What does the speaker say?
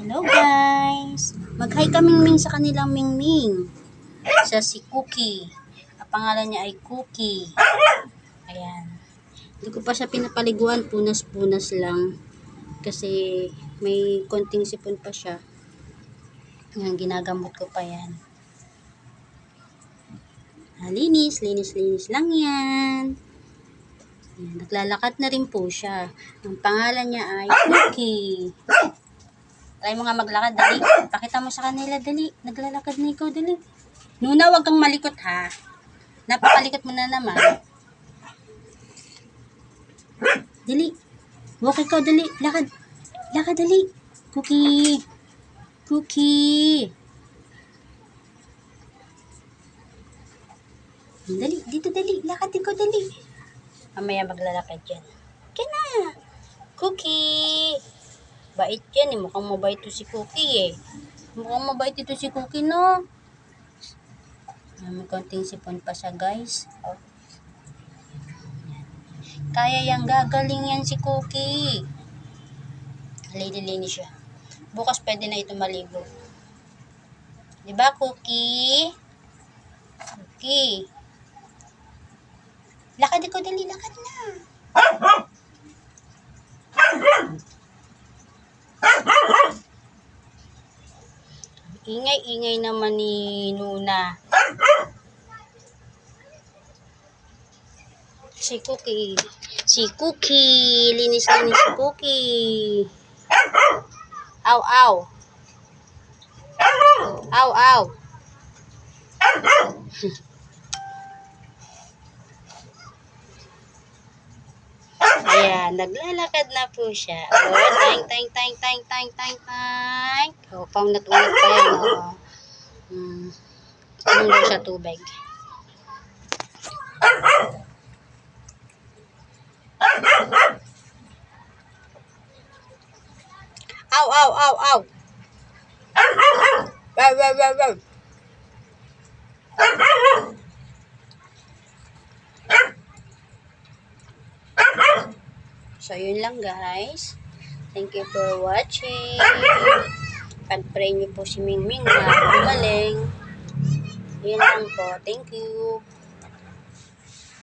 Hello guys! Mag-hi ka Mingming sa kanilang Mingming. Sa si Cookie. Ang pangalan niya ay Cookie. Ayan. Hindi ko pa siya pinapaliguan. Punas-punas lang. Kasi may konting sipon pa siya. Ayan, ginagamot ko pa yan. Linis lang yan. Ayan, naglalakad na rin po siya. Ang pangalan niya ay Cookie. Try mo nga maglakad, dali. Pakita mo sa kanila, dali. Naglalakad na ikaw, dali. Nuna, wag kang malikot, ha. Napakalikot mo na naman. Dali. Walk ikaw, dali. Lakad. Lakad, dali. Cookie. Cookie. Dali, dito, dali. Lakad ikaw, dali. Mamaya maglalakad yan. Kaya na. Cookie. Bait yan eh. Mukhang mabait to si Cookie eh. Mukhang mabait ito si Cookie, no? May konting sipon pa siya, guys. Oh. Kaya yang gagaling yan si Cookie. Linis siya. Bukas pwede na ito maligo. Diba, Cookie? Cookie. Lakad ikaw, dali. Lakad na. Ingay-ingay naman ni Nuna. Si Cookie. Si Cookie. Linis si Cookie. Aw, aw. Aw, aw. Ayan, naglalakad na po siya. Oh, tang, tang, tang, tang, tang, tang, tang. Oh, paunat-unat pa yan. Oh. Inom lang siya tubig. Aw, aw, aw, aw. Wow, wow, wow, wow. So, yun lang guys. Thank you for watching. Pag-pray niyo po si Mingming na gumaling. Yun lang po. Thank you.